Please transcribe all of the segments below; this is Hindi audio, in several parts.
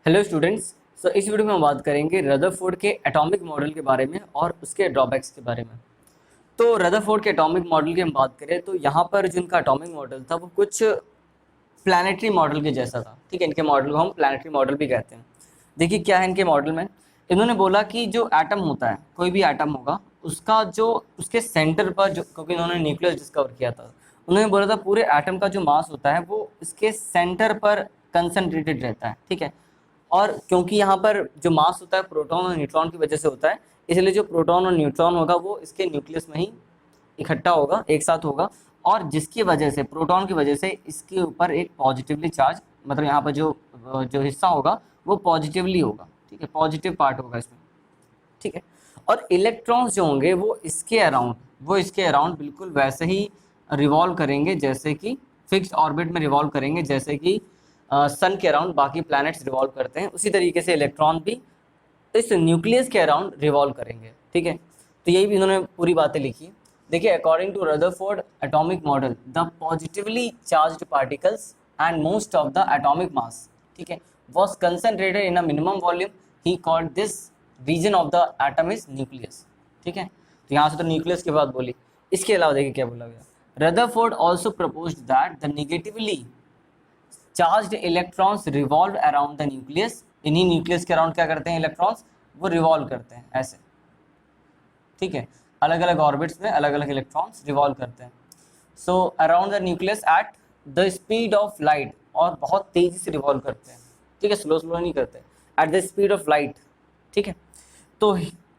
Hello students. इस वीडियो में हम बात करेंगे रदरफोर्ड के एटॉमिक मॉडल के बारे में और उसके ड्रॉबैक्स के बारे में। तो रदरफोर्ड के एटॉमिक मॉडल की हम बात करें तो यहाँ पर जिनका एटॉमिक मॉडल था वो कुछ प्लानिटरी मॉडल के जैसा था। ठीक है, इनके मॉडल को हम प्लानिटरी मॉडल भी कहते हैं। देखिए क्या है इनके मॉडल में, इन्होंने बोला कि जो एटम होता है, कोई भी एटम होगा, उसका जो उसके सेंटर पर जो, क्योंकि इन्होंने न्यूक्लियस डिस्कवर किया था, उन्होंने बोला था पूरे एटम का जो मास होता है वो इसके सेंटर पर कंसंट्रेटेड रहता है। ठीक है, और क्योंकि यहाँ पर जो मास होता है प्रोटॉन और न्यूट्रॉन की वजह से होता है, इसलिए जो प्रोटॉन और न्यूट्रॉन होगा वो इसके न्यूक्लियस में ही इकट्ठा होगा, एक साथ होगा, और जिसकी वजह से, प्रोटॉन की वजह से इसके ऊपर एक पॉजिटिवली चार्ज, मतलब यहाँ पर जो जो हिस्सा होगा वो पॉजिटिवली होगा। ठीक है, पॉजिटिव पार्ट होगा इसमें। ठीक है, और इलेक्ट्रॉन्स जो होंगे वो इसके अराउंड बिल्कुल वैसे ही रिवॉल्व करेंगे जैसे कि फिक्स्ड ऑर्बिट में रिवॉल्व करेंगे, जैसे कि सन के अराउंड बाकी प्लैनेट्स रिवॉल्व करते हैं। उसी तरीके से इलेक्ट्रॉन भी इस न्यूक्लियस के अराउंड रिवॉल्व करेंगे। ठीक है, तो यही भी इन्होंने पूरी बातें लिखी। देखिए, according to Rutherford atomic model, the positively charged particles and most of the atomic mass, ठीक है, was concentrated in a minimum volume. He called this region of the atom is nucleus. ठीक है, तो यहाँ से तो न्यूक्लियस की बात बोली। इसके अलावा देखिए क्या बोला गया, Rutherford also proposed that the negatively charged electrons revolve around the nucleus. इन्हीं न्यूक्लियस के अराउंड क्या करते हैं इलेक्ट्रॉन्स, वो रिवॉल्व करते हैं ऐसे। ठीक है, अलग अलग ऑर्बिट्स में अलग अलग इलेक्ट्रॉन्स रिवॉल्व करते हैं। So around the nucleus eight the speed of light, और बहुत तेजी से रिवॉल्व करते हैं। ठीक है, स्लो स्लो नहीं करते, at the speed of light. ठीक है, तो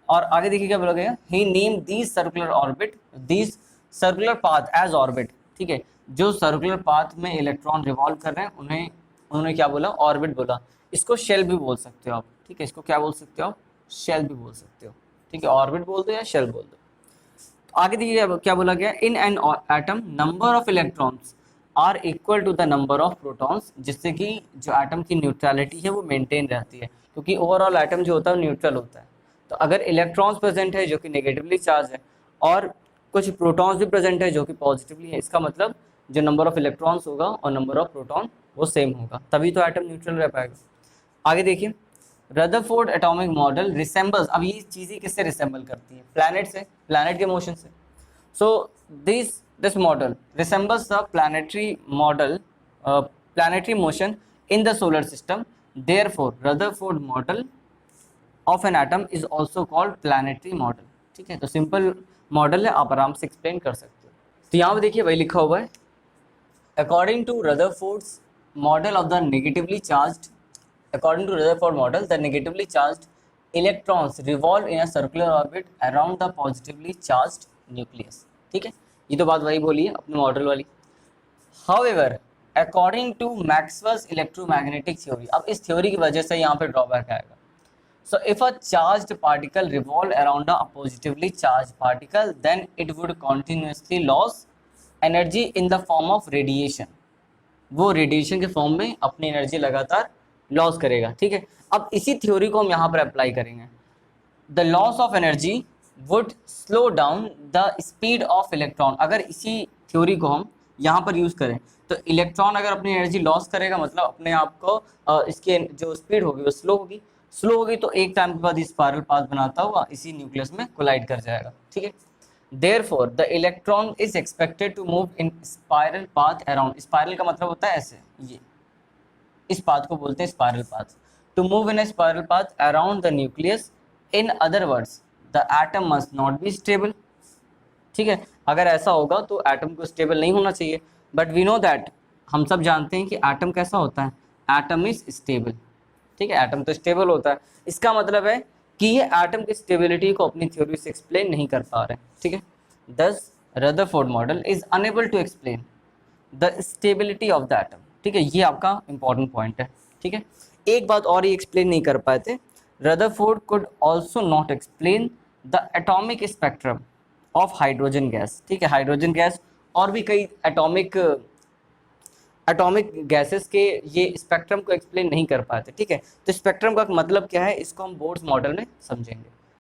और आगे देखिए क्या बोला गया, he name these circular orbit, these circular path as orbit. ठीक है, जो सर्कुलर पाथ में इलेक्ट्रॉन रिवॉल्व कर रहे हैं उन्हें उन्होंने क्या बोला, ऑर्बिट बोला। इसको शेल भी बोल सकते हो आप। ठीक है, इसको क्या बोल सकते हो आप, शेल भी बोल सकते हो। ठीक है, ऑर्बिट बोल दो या शेल बोल दो। तो आगे देखिए क्या बोला गया, in an atom number of electrons are equal to the number of protons, जिससे कि जो एटम की न्यूट्रलिटी है वो मेंटेन रहती है, क्योंकि ओवरऑल एटम जो होता है वो न्यूट्रल होता है। तो अगर इलेक्ट्रॉन्स प्रेजेंट है जो कि नेगेटिवली चार्ज है और कुछ प्रोटॉन्स भी प्रेजेंट है जो कि पॉजिटिवली है, इसका मतलब जो नंबर ऑफ इलेक्ट्रॉन्स होगा और नंबर ऑफ प्रोटॉन वो सेम होगा, तभी तो एटम न्यूट्रल रह पाएगा। आगे देखिए, रदरफोर्ड एटॉमिक मॉडल रिसेंबल्स, अब ये चीज़ें किससे रिसेंबल करती हैं, प्लैनेट से, प्लैनेट के मोशन से। सो this model resembles the planetary motion in the solar system. Therefore Rutherford model of an atom is also called planetary model. ठीक है, तो सिंपल मॉडल है, आप आराम से एक्सप्लेन कर सकते हो। तो यहाँ पे देखिए वही लिखा हुआ है, according to Rutherford's model of the negatively charged, according to Rutherford model, the negatively charged electrons revolve in a circular orbit around the positively charged nucleus. ठीक है, ये तो बात वही बोली है अपने मॉडल वाली। However, according to Maxwell's electromagnetic theory, अब इस थ्योरी की वजह से यहाँ पे ड्रॉबैक आएगा। So if a charged particle revolve around a positively charged particle, then it would continuously lose energy in the form of radiation. वो रेडिएशन के फॉर्म में अपनी एनर्जी लगातार लॉस करेगा। ठीक है, अब इसी थ्योरी को हम यहाँ पर अप्लाई करेंगे। The loss of energy would slow down the speed of electron. अगर इसी थ्योरी को हम यहाँ पर यूज़ करें तो इलेक्ट्रॉन अगर अपनी एनर्जी लॉस करेगा, मतलब अपने आप को इसके जो स्पीड होगी वो स्लो होगी तो एक टाइम के बाद स्पाइरल पाथ बनाता हुआ इसी न्यूक्लियस में कोलाइड कर जाएगा। ठीक है, Therefore, the electron is expected to move in spiral path around. Spiral का मतलब होता है ऐसे, ये इस पाथ को बोलते हैं spiral path. To move in a spiral path around the nucleus. In other words, the atom must not be stable. ठीक है, अगर ऐसा होगा तो एटम को स्टेबल नहीं होना चाहिए। बट वी नो दैट, हम सब जानते हैं कि एटम कैसा होता है, एटम इज स्टेबल। ठीक है, एटम तो स्टेबल होता है, इसका मतलब है कि ये एटम की स्टेबिलिटी को अपनी थ्योरी से एक्सप्लेन नहीं कर पा रहे। ठीक है, thus Rutherford model is unable to explain the stability of the atom. ठीक है, ये आपका इंपॉर्टेंट पॉइंट है। ठीक है, एक बात और ही एक्सप्लेन नहीं कर पाए थे, Rutherford could also not explain the atomic spectrum of hydrogen gas. ठीक है, हाइड्रोजन गैस और भी कई एटॉमिक गैसेस के ये स्पेक्ट्रम को एक्सप्लेन नहीं कर पाते। ठीक है, तो स्पेक्ट्रम का मतलब क्या है, इसको हम बोर्ड्स मॉडल में समझेंगे।